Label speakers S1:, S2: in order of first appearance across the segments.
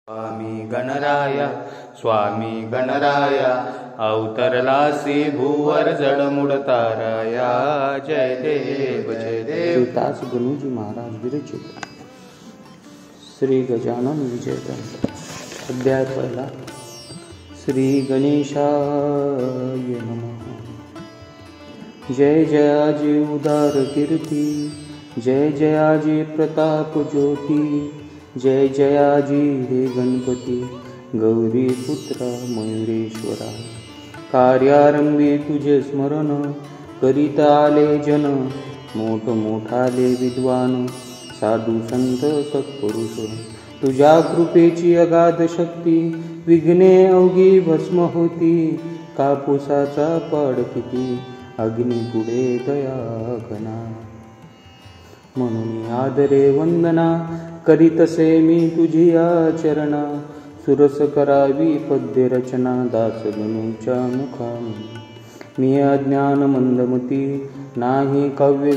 S1: स्वामी गणराया अवतरलासी भूवर जडमुड ताराया। जय देव
S2: दास गणूजी महाराज विरचित श्री गजानन विजयदंत। अध्याय पहिला। श्री गणेशाय नमः। जय जयाजी उदार कीर्ती, जय जयाजी प्रताप ज्योती, जय जयाजी हे गणपती गौरी पुत्रा मयुरेश्वरा। कार्यारंभी तुझे स्मरण करीत आले जन, मोठ मोठाले विद्वान साधू संत सत्पुरुष। तुझ्या कृपेची अगाध शक्ती, विघ्ने अवघी भस्म होती। कापूसाचा पाड किती, अग्नी पुढे दया घना। म्हणून आदरे वंदना करीतसे मी तुझी आचरणा। सुरस करावी पद्य रचना, दास गणूच्या मुखानी। मी अज्ञान मंदमती, नाही काव्य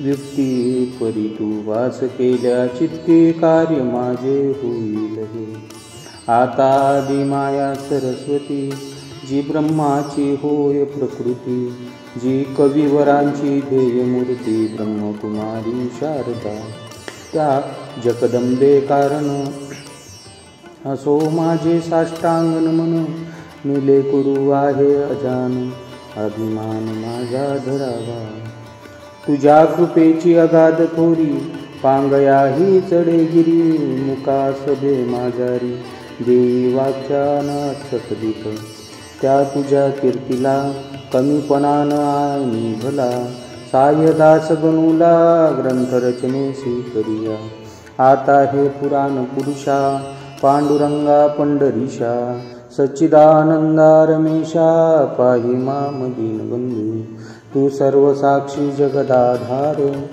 S2: युक्ती। परी तू वास केल्या चित्ती, कार्य माझे होईल हे। आता आदि माया सरस्वती, जी ब्रह्माची होय प्रकृती। जी कविवरांची ध्येय मूर्ती, ब्रह्मकुमारी शारदा। त्या जगदंबे कारण, असो माझे साष्टांग नमन। मिले कुरु आहे अजान, अभिमान माझा धरावा। तुझ्या कृपेची अगाध थोरी, पांगयाही चढेगिरी। मुका सभे माझारी, देई वाक्यानात सकलित। त्या तुझ्या कीर्तीला कमीपणान आणि भला। सायदास गणूला ग्रंथ रचनेसी करिया। आता हे पुराण पुरुषा, पांडुरंगा पंढरीशा। सच्चिदानंदा रमेशा, पाहि माम दीनबंधू। तू सर्व साक्षी जगदाधार,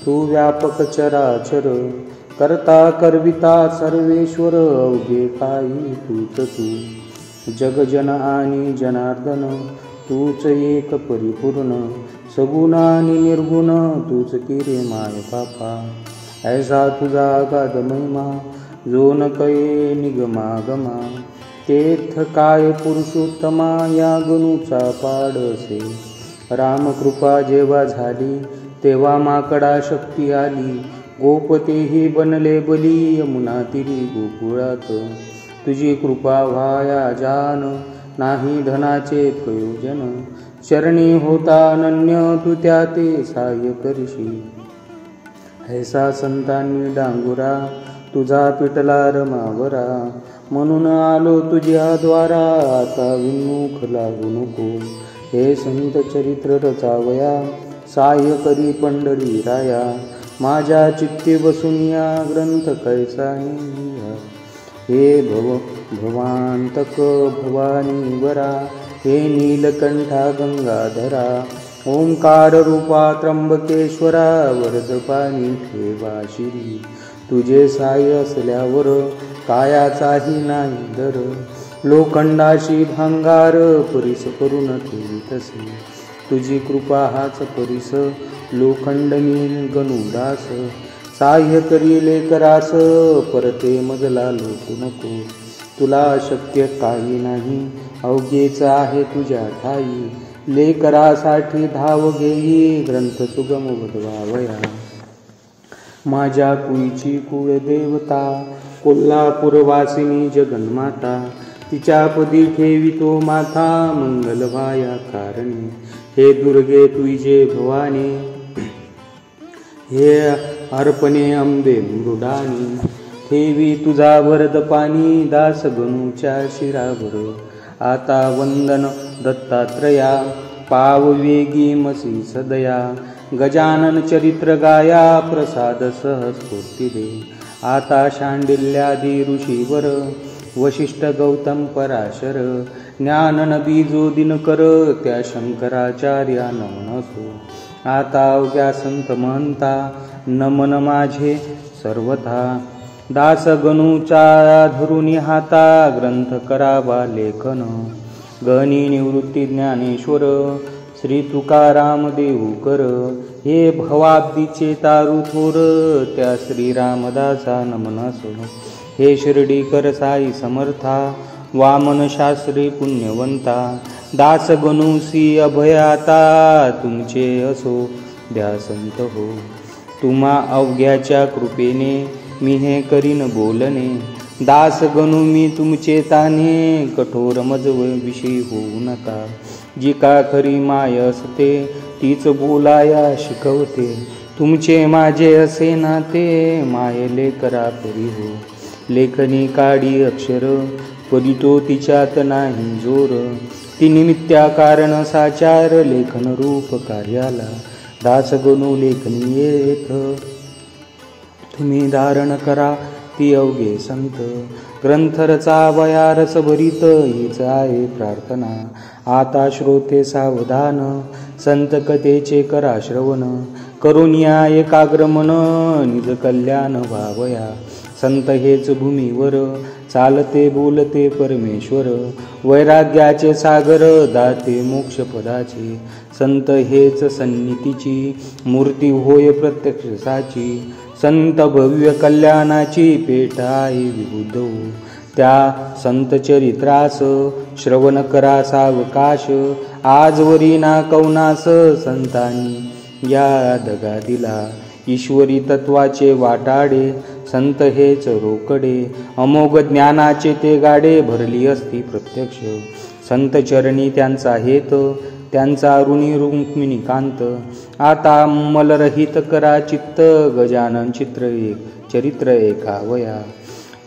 S2: तू व्यापक चराचर। करता करविता सर्वेश्वर, अवघे काही तूच तू। जगजन आणि जनार्दन, तूच एक परिपूर्ण। सगुण आणि निर्गुण, तूच की रे माय बापा। ऐसा तुझा अगाध महिमा, जो न कये निगमागमा। तेथ काय पुरुषोत्तमा, या गणूचा पाडसे। रामकृपा जेव्हा झाली, तेव्हा माकडा शक्ती आली। गोपतेही बनले बली, यमुना तिरी गोकुळात। तुझी कृपा व्हाया जान, नाही धनाचे प्रयोजन। चरणी होता अनन्य, तू त्या ते सहाय्य करशी। ऐसा संतांनी डांगुरा, तुझा पिटला रमावरा। म्हणून आलो तुझ्या द्वारा, आता विमुख लागू नको। हे संत चरित्र रचावया, सहाय्य करी पंढरी राया। माझ्या चित्ती बसून या ग्रंथ कैसा निया। हे भवांतक भवानी वरा, हे नीलकंठा गंगाधरा। ओंकार रूपा त्र्यंबकेश्वरा, वरद पाणी ठेवा शिरी। तुझे साय असल्यावर, कायाचाही नाही दर। लोखंडाशी भांगार, परीस करून ठेवी तसे। तुझी कृपा हाच परीस, लोखंड नील गणुदास। साह्य करी लेकरास, परते मजला लोकू नको। तुला शक्य काही नाही, अवघेच आहे तुझ्या ठाई। लेकरासाठी धाव घेई, ग्रंथ सुगम वधवावया। माझ्या कुळची कुळदेवता, कोल्हापूरवासिनी जगन्माता। तिच्या पदी ठेवितो माथा, मंगल व्हाया कारणी। हे दुर्गे तुझे भवानी, हे अर्पणे अंबे मृडानी। ठेवी तुझा वरद पाणी, दास गणूच्या शिरावर। आता वंदन दत्तात्रया, पाव वेगी मसी सदया। गजानन चरित्र गाया, प्रसाद सहस्फूर्ती दे। आता शांडिल्यादी ऋषीवर, वशिष्ठ गौतम पराशर। ज्ञान नबी जो दिनकर, त्या शंकराचार्या नमन असो। आता अवघ्या संत महंता, नमन माझे सर्वथा। दास गणूच्या धरुनी हाता, ग्रंथ करावा लेखन। गणी निवृत्ती ज्ञानेश्वर, श्री तुकाराम देऊकर। हे भवाब्दीचे तारू थोर, त्या श्री रामदासा नमन असो। हे शिर्डीकर साई समर्था, वामन शास्त्री पुण्यवंता, दास गणुसी अभयाता, तुमचे असो द्या संत हो. तुम्हा अवघ्याच्या कृपेने मी हे करीन बोलणे, दास गणू मी तुमचे ताने, कठोर मजव विषयी होऊ नका. जी का खरी माय असते तीच बोलाया शिकवते, तुमचे माझे असे नाते, मायले करा परी हो. लेखनी काढी अक्षर परी तो तिच्यात नाही जोर, ती निमित्या कारण साचार, लेखन रूप कार्याला दास गणू लेखनी येथ. तुम्ही धारण करा ती अवघे संत, ग्रंथ रचावया रस भरीत, हीच आहे प्रार्थना. आता श्रोते सावधान, संत कथेचे करा श्रवण, करून या एकाग्र मन, निज कल्याण व्हावया. संत हेच भूमीवर चालते बोलते परमेश्वर, वैराग्याचे सागर दाते मोक्ष पदाचे. संत हेच सन्नितीची मूर्ती होय प्रत्यक्ष साची, संत भव्य कल्याणाची पेठ आहे विबुध. त्या संत चरित्रास श्रवण करा सावकाश, आजवरी ना कौनास संतांनी या दगा दिला. ईश्वरी तत्वाचे वाटाडे संत हेच रोकडे, अमोघ ज्ञानाचे ते गाडे, भरली असती प्रत्यक्ष. संत चरणी त्यांचा हेत, त्यांचा ऋणी रुक्मिणी कांत. आता मलरहित करा चित्त, गजानन चित्र एक चरित्र एकावया.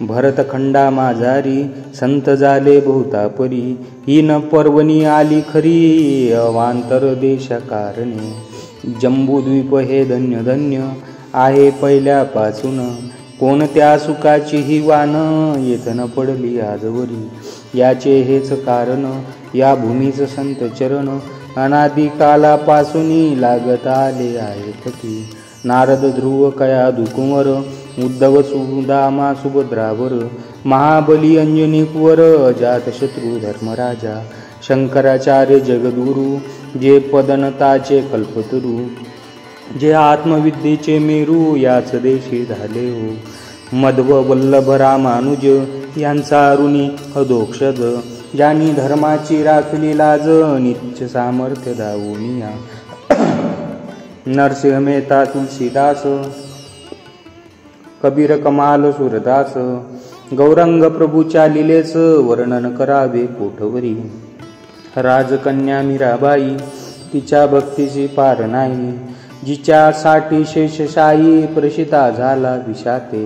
S2: भरतखंडा माझारी संत झाले बहुता परी, ही न पर्वणी आली खरी, अवांतर देशा कारणे. जंबूद्वीप हे धन्य धन्य आहे पहिल्यापासून, कोणत्या सुखाची ही वान, येथ न पडली आजवरी. याचे हेच कारण या भूमीच संत चरण, अनादी कालापासून लागत आले आहेत ती. नारद ध्रुव कया दुकुंवर, उद्धव सुदामा सुभद्रावर, महाबली अंजनी कुवर, अजातशत्रू धर्मराजा, शंकराचार्य जगद्गुरु, जे पदनताचे कल्पतरू, जे आत्मविद्येचे मेरू, याच देशी झाले हो. मध्व वल्लभ रामानुज यांचा ऋणी अधोक्षज, ज्यांनी धर्माची राखली लाज, नित्य सामर्थ्य दावोनिया. नरसिंह मेहता तुलसीदास, कबीर कमाल सूरदास, गौरंग प्रभूच्या लिलेच वर्णन करावे कोठवरी. राजकन्या मीराबाई, तिच्या भक्तीची पार नाही, जिच्यासाठी शेषशाही प्रशिता झाला विषाते.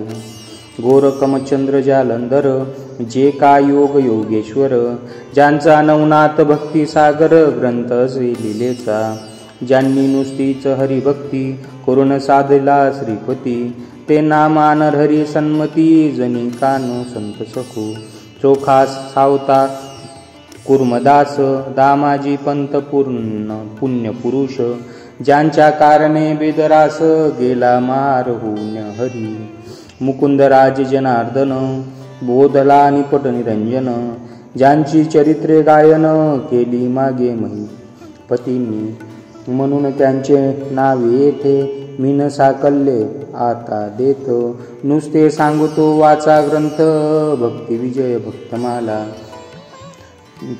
S2: गोरकमचंद्र जालंधर, जे का योग योगेश्वर, ज्यांचा नवनाथ भक्ती सागर, ग्रंथ असे लिलेचा. ज्यांनी नुसतीच हरिभक्ती करून साधला श्रीपती, ते नामान हरी सन्मती, जनी कानो संत सखू. चोखा सावता कुर्मदास, दामाजी पंत पूर्ण पुण्य पुरुष, ज्यांच्या कारणे बेदरास गेला मार होऊन हरी. मुकुंदराज जनार्दन, बोधला निपट निरंजन, ज्यांची चरित्रे गायन केली मागे महिपतींनी. म्हणून त्यांचे नावे येथे मीन साकल्ले आता देत. नुसते सांगतो वाचा ग्रंथ, भक्ती विजय भक्तमाला.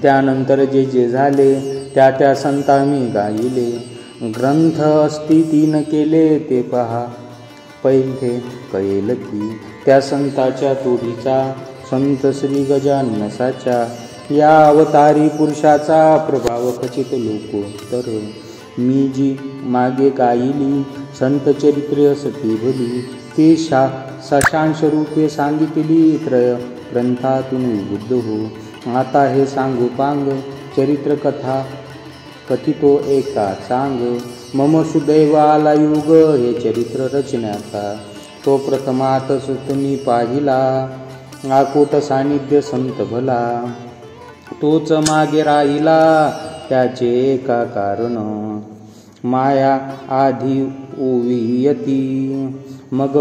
S2: त्यानंतर जे जे झाले त्या त्या संता मी गायले, ग्रंथ असती तीन केले ते पहा पहिले कळेल की. त्या संताच्या तोडीचा संत श्री गजानसाच्या, या अवतारी पुरुषाचा प्रभाव खचित लोकोत्तर. मी जी मागे गायली संत चरित्रे असती भली, ती साशांश रूपे सांगितली त्रय ग्रंथातून बुद्ध हो. आता हे सांगू पांग चरित्र कथा कथितो एका चांग. मम सुदैव आला युग हे चरित्र रचण्याचा, तो प्रथमातच तुम्ही पाहिला आकोट सानिध्य संत भला. तोच मागे राहिला त्याचे एका कारण, माया आधी ओवियती मग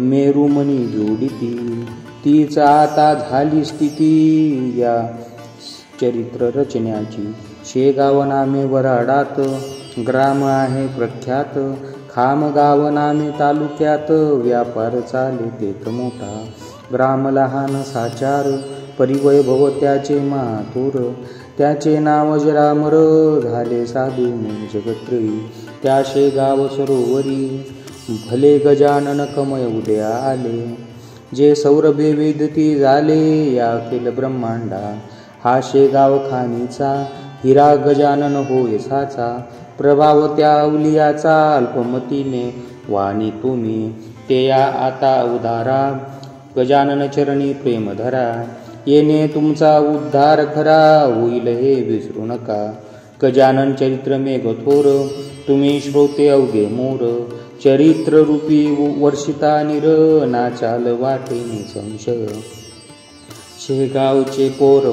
S2: मेरुमणी जोडिती. तीच आता झाली स्थिती या चरित्र रचण्याची. शेगाव नामे वराडात, ग्राम आहे प्रख्यात. खामगाव नामे तालुक्यात, व्यापार चाले तेथ मोठा. ग्राम लहान साचार परिवैभव त्याचे मातुर त्याचे नाव जरामर झाले साधू जगत्रयी त्या शेगाव सरोवरी भले गजानन कमय उदया आले जे सौरभे वेदती झाले या अखिल ब्रह्मांडा हा शेगाव खानीचा हिरा गजानन होय साचा प्रभाव त्या अवलियाचा अल्पमतीने वाणी तुम्ही ते या आता उदारा गजानन चरणी प्रेम धरा येणे तुमचा उद्धार खरा होईल हे विसरू नका गजानन चरित्र मेघथोर तुम्ही श्रोते अवघे मोर चरित्र रूपी वर्षिता निर नाचाल वाटे संशय शेगावचे पोर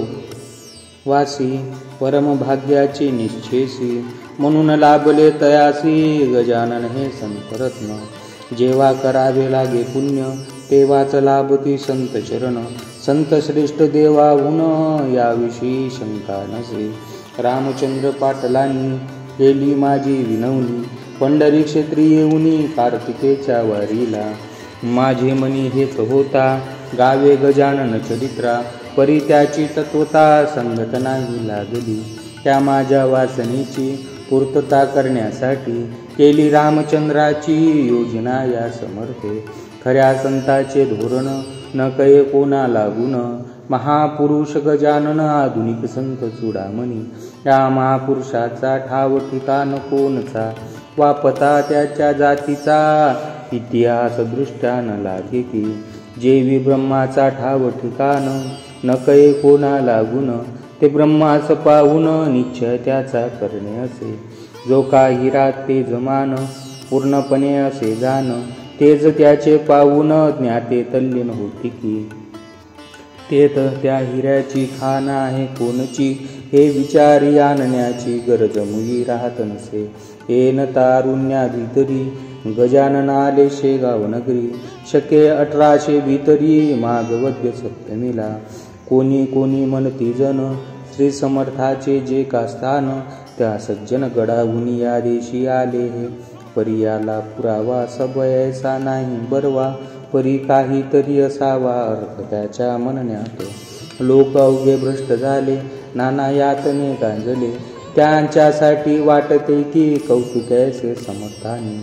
S2: वासी परमभाग्याचे निश्चेसी म्हणून लाभले तयासी गजानन हे संतरत्न जेव्हा करावे लागे पुण्य तेव्हाच लाभती संत चरण संत श्रेष्ठ देवाहून याविषयी शंका नसे रामचंद्र पाटलांनी केली माझी विनवणी पंढरी क्षेत्री येऊनी कार्तिकेच्या वारीला माझे मनी हेच होता गावे गजानन चरित्रा परी त्याची तत्वता संगत नाही लागली त्या माझ्या वासनेची पूर्तता करण्यासाठी केली रामचंद्राची योजना या समर्थे खऱ्या संताचे धोरण न कये कोणा लागून महापुरुष गजानन आधुनिक संत चुडामणी या महापुरुषाचा ठाव ठिकाण कोणचा वापता त्याच्या जातीचा इतिहास दृष्ट्या न लागे की जेवी ब्रह्माचा ठाव ठिकाण न कये कोणा लागून ते ब्रह्मास पाहून निश्चय त्याचा करणे असे जो काही रात ते जमान पूर्णपणे असे जाण तेच त्याचे पाहून ज्ञाते तल्लीन होती की तेत त्या हिऱ्याची खाण आहे कोणची हे विचारी आणण्याची गरज मुली राहत नसे येन तारुण्या भीतरी गजानन आले शेगाव नगरी शके 1800 भीतरी माघवद्य सप्तमीला कोणी कोणी म्हणती जन श्री समर्थाचे जे का स्थान त्या सज्जन गडाहून या देशी आले हे परियाला पुरावा सबयसा नाही बरवा परी काहीतरी असावा अर्थ त्याच्या म्हणण्यात लोक अवघे भ्रष्ट झाले नाना यातने गांजले त्यांच्यासाठी वाटते की कौतुक ऐसे समर्थाने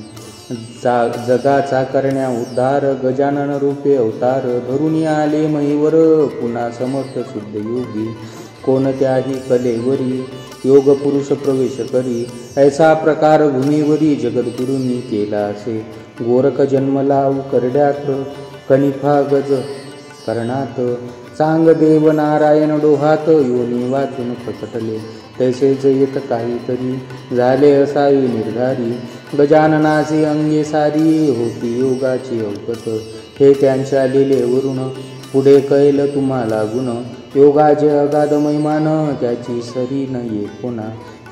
S2: जगाचा करण्या उद्धार गजानन रूपे अवतार धरून आले महिवर पुन्हा समर्थ सिद्ध योगी कोणत्याही कलेवरी योग पुरुष प्रवेश करी ऐसा प्रकार भूमीवरी जगद्गुरूंनी केला असे गोरख जन्मला करड्यात कनिफा गज करणात चांग देव नारायण डोहात योनी वाचून प्रकटले तसेच येत काहीतरी झाले असावी निर्धारी गजाननाचे अंगे सारी होती योगाची अवकत हे त्यांच्या लिलेवरून पुढे कैल तुम्हाला गुण योगाचे अगाध महिमान त्याची सरी न ये कोणा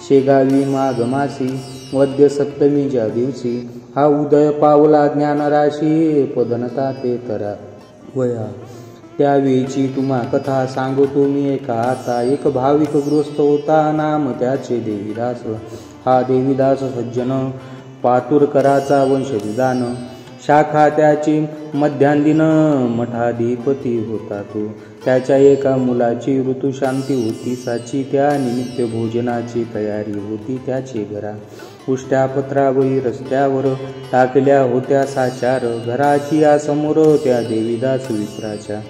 S2: शेगावी माघ मासी वद्य सप्तमीच्या दिवशी हा उदय पावला ज्ञानराशी पदनता ते तरा वया त्यावेळीची तुम्हा कथा सांगतो मी एका आता एक भाविक गृहस्थ होता नाम त्याचे देवीदास हा देवीदास सज्जन पातुरकराचा वंशविधान शाखा त्याची मध्यांदिन मठाधिपती होता तो त्याच्या एका मुलाची ऋतुशांती होती साची त्या निमित्त भोजनाची तयारी होती त्याचे घरा उष्ट्या पत्रावरी रस्त्यावर टाकल्या होत्या साचार घराची या समोर त्या देवीदास विप्राच्या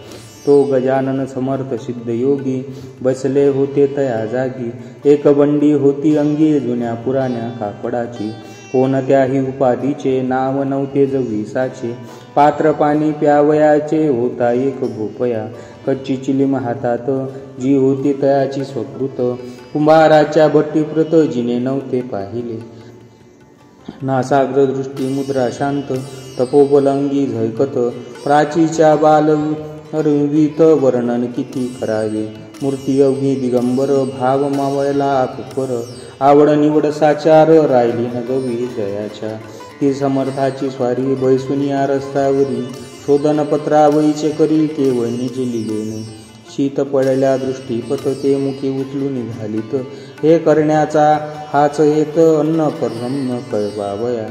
S2: तो गजानन समर्थ सिद्ध योगी बसले होते तया जागी एक बंडी होती अंगी जुन्या पुराण्या कापडाची कोणत्याही उपाधीचे नाव नव्हते जवीसाचे पात्र पाणी प्यावयाचे होता एक भोपया कच्ची चिलीम हातात जी होती तयाची स्वकृत कुंभाराच्या भट्टीप्रत जिने नव्हते पाहिले नासाग्र दृष्टी मुद्रा शांत तपोबलंगी झैकत प्राचीच्या बालवीत वर्णन किती करावे मूर्ती अवघी दिगंबर भाव मावळला कुपर आवड निवड साचार राहिली न गवी जयाच्या ती समर्थाची स्वारी बैसुनिया रस्त्यावरी शोधन पत्रावळीचे करी केवळ निज लिहिणे शीत पडल्या दृष्टीपथ ते मुखी उचलून निघालीत हे करण्याचा हाच हेत अन्न परम कळवावया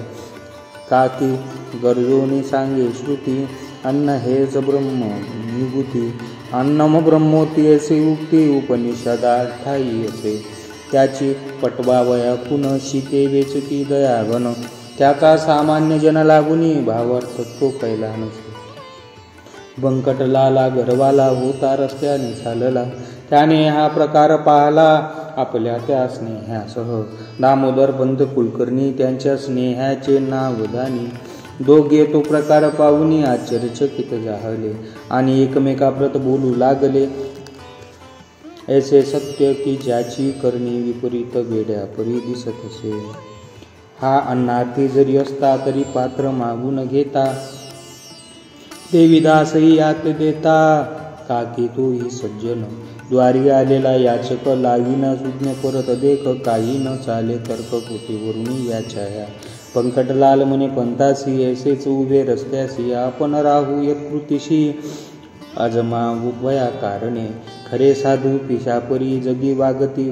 S2: काकी गरजोनी सांगे श्रुती अन्न हेच ब्रह्म विभूती, अन्नम ब्रह्मोती असे उक्ती उपनिषदा ठाई असे. त्याची पटवावया पुन शीते वेचती दयाघन, त्याचा सामान्य जन लागुनी भावार्थ तो कैला नसे. बंकटलाला घरवाला होता रस्त्याने चालला, त्याने हा प्रकार पाहला आपल्या त्या स्नेहासह. दामोदर पंत कुलकर्णी त्यांच्या स्नेहाचे नावधानी, दोघे तो प्रकार पाहुनी आश्चर्यचकित झाले आणि एकमेकाप्रत बोलू लागले. ऐसे सत्य की ज्याची करणी विपरीत वेड्यापरी दिसत असे. हा अन्नार्थी जरी असता तरी पात्र मागून घेता, देवीदासही यात देता. काकी तोही सज्जन, द्वारी आलेला याचक लावीना सुज्ञ परत देख. काही न चाले तर्क कोटीवरून या छाया. पंकटलाल म्हणे पंतासी, ऐसेच उभे रस्त्यासी आपण राहू यकृतीशी. अजमावू वया कारणे खरे साधू पिशापरी, जगी वागती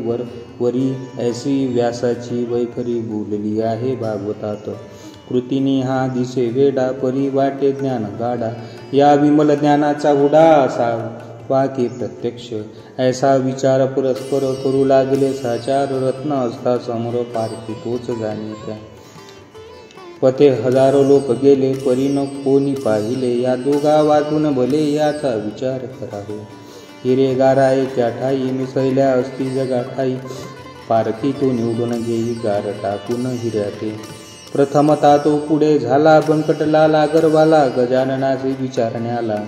S2: वरी ऐसी व्यासाची वैखरी बोलली आहे भागवतात. कृतीनी हा दिसे वेडा, परी वाटे ज्ञान गाडा. या विमल ज्ञानाचा उडा असावा की प्रत्यक्ष, ऐसा विचार परस्पर करू लागले साचार. रत्न असता समोर पारखी तोच जाणे त्या. पथे हजारो लोक गेले परी न कोणी पाहिले, या दोघा वाटून भले याचा विचार करावे. हिरे गाराय त्या ठाई मिसळल्या असती जगा ठाई, पारखी तो निवडून घेई गार टाकून हिऱ्याते. प्रथमता तो पुढे झाला बंकटलाला गरवाला, गजाननाचे विचारण्याला.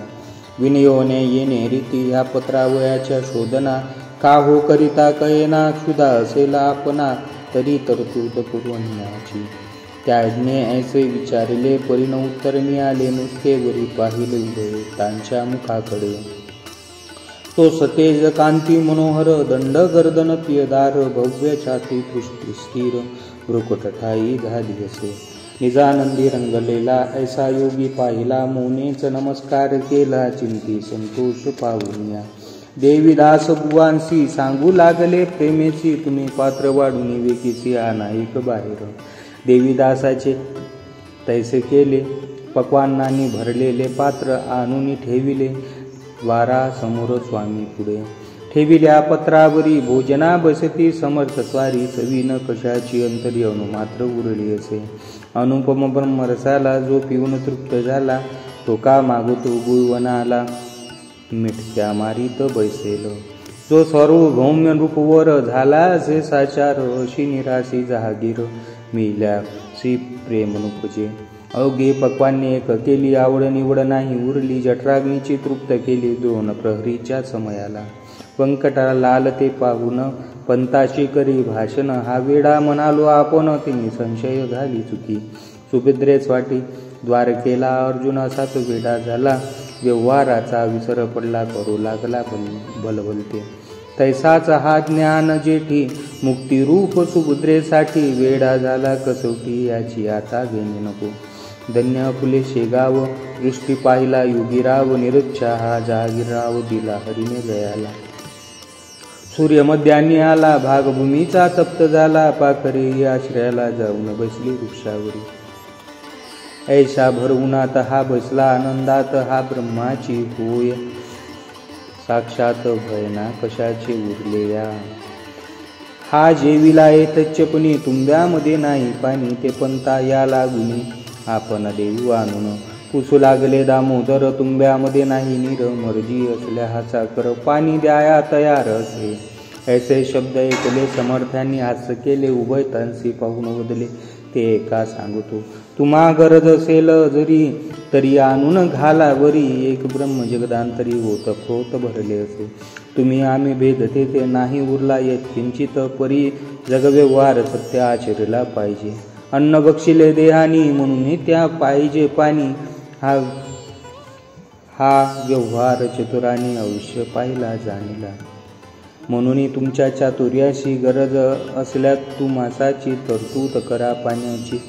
S2: विनयोने येणे रीती ह्या पत्रावयाच्या शोधना, का हो करिता कळेना क्षुधा असेला आपणा, तरी तरतूद पुरवण्याची. त्याने ऐसे विचारले परीन उत्तर मिळाले, नुसते वरी पाहिले उभे त्यांच्या मुखाकडे. तो सतेज कांती मनोहर, दंड गर्दन पियदार, भव्य छाती पुष्टी स्थिर, भ्रुकुट ठाई झाली असे. निजानंदी रंगलेला ऐसा योगी पाहिला, मौनेच नमस्कार केला चिंती संतोष पाहुनिया. देवीदास बुवांसी सांगू लागले प्रेमेची, तुम्ही पात्र वाढून वेकीची अनाईक बाहेर. देवीदासाचे तैसे केले, पक्वान्नांनी भरलेले पात्र आणून ठेविले द्वारा समोर स्वामी पुढे. ठेविल्या पत्रावरी भोजना बसती समर्थ स्वारी, चवीन कशाची अंतरी अनुमात्र उरली असे. अनुपम ब्रह्मरसाला जो पिऊन तृप्त झाला, तो का मागतो गुळवनाला मिठक्या मारीत बैसेल. जो सार्वभौम्य रूपवर झाला असे साचार, अशी निराशी जहागीर मिल्यासी प्रेम नुपजे. अवघे पक्वान्ने एक केली आवड निवड नाही उरली, जठराग्नीची तृप्त केली द्रोण प्रहरीच्या समयाला. पंकटाला लाल ते पाहून पंताशी करी भाषण, हा वेडा म्हणालो आपण तिने संशय घाली चुकी. सुभद्रेच वाटी द्वारकेला अर्जुन असाच वेडा झाला, व्यवहाराचा विसर पडला करू लागला बलबलते. तैसाच हा ज्ञान जेठी मुक्तिरूप सुभद्रेसाठी, वेडा झाला कसोटी याची आता घेणे नको. धन्य फुले शेगाव दृष्टी पाहिला योगीराव, निरुत्साहा जहागीरराव दिला हरीने जयाला. सूर्य मध्यान्नी आला भागभूमीचा तप्त झाला, पाखरे आश्रयाला जाऊन बसली वृक्षावरी. ऐशा भर उन्हात हा बसला आनंदात, हा ब्रह्माची होय साक्षात भयना कशाचे उरले या. हा जेविला येतच्चपणी तुंब्यामध्ये नाही पाणी, ते पंता या लागुनी आपण देऊ आणून. पुसू लागले दामोदर तुंब्यामध्ये नाही नीर, मर्जी असल्या हा चाकर पाणी द्याया तयार असे. ऐसे शब्द ऐकले समर्थांनी हास्य केले, उभयतांशी पाहून वदले ते एका सांगतो. तुम्हा गरज असेल जरी तरी आणून घाला वरी, एक ब्रह्म जगदांतरी होत फ्रोत भरले असे. तुम्ही आम्ही भेदते ते नाही उरला येत किंचित, परी जगव्यवहार सत्य आचरला पाहिजे. अन्न बक्षिले देहानी म्हणून त्या पाहिजे पाणी, हा व्यवहार चतुराने अवश्य पाहिला जाणीला. म्हणून तुमच्या चातुर्याशी गरज असल्या तुमासाची तरतूद करा पाण्याची,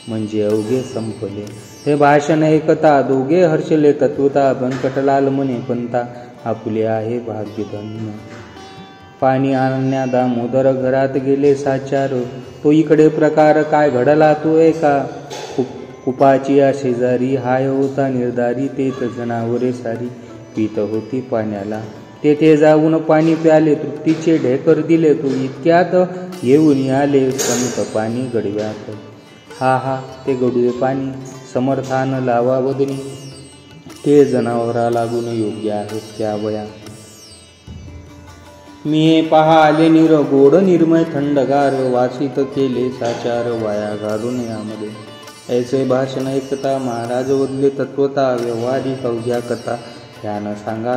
S2: म्हणजे अवघे संपले. हे भाषण ऐकता दोघे हर्षले तत्वता, बंकटलाल म्हणे पंता आपुले आहे भाग्यधन्य. पाणी आणण्या दामोदर घरात गेले साचार, तो इकडे प्रकार काय घडला तो ऐका. कुपाची या शेजारी हाय होता निर्धारी, तेथ जनावरे सारी पीत होती पाण्याला. तेथे जाऊन पाणी प्याले, तृप्तीचे ढेकर दिले, तो इतक्यात येऊन आले संत पाणी गडव्यात. हा हा ते गडवे पाणी समर्थान लावा वदनी, ते जनावरा लागून योग्य आहेत त्या वया. मी पहा आले नीर गोड निर्मय थंडगार, वासित केले साचार वाया घालून यामध्ये. ऐसे भाषण ऐकता महाराज वदले तत्वता, व्यवहारिक अवघ्या कथा ध्यान सांगा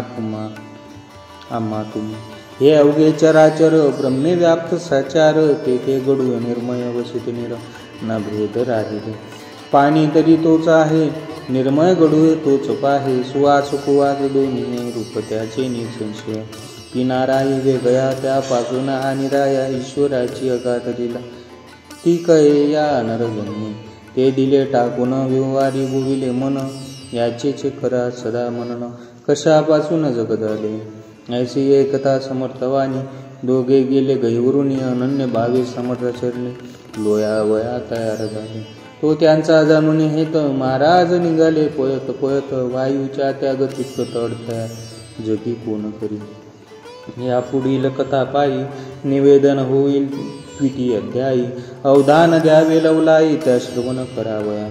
S2: आम्हा तुम्ही. हे अवघे चराचर ब्रह्मे व्याप्त साचार, तेथे गडवे निर्मय वसित निर न भेद राहिले. पाणी तरी तोच आहे, निर्मय गडवे तोच पाहे, सुवास कुवास दोन्ही रूप त्याचे निसंशय. पिनाराही वेगळ्या त्यापासून हा निराया, ईश्वराची अगाध लीला ती कळे या नरजन्मी. ते दिले टाकून व्यवहारी भुविले मन, याचेच खरा सदा मनन. कशापासून जग झाले ऐसी एकता समर्थवानी, दोघे गेले गैवरून अनन्य भावे समर्थ चरले. लोया वया तयार झाले तो त्यांचा जाणून हेत, महाराज निघाले पळत पळत, वायूच्या त्या गतीत तडथ्या जगी कोण करी. या पुढील कथा पायी निवेदन होईल द्वितीय अध्यायी, अवधान द्यावे लवलाई त्या श्रवण करावया.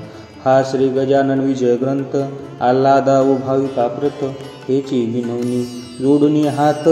S2: हा श्री गजानन विजय ग्रंथ आल्हादा व भाविका प्रत, हेची विनवणी जोडून हात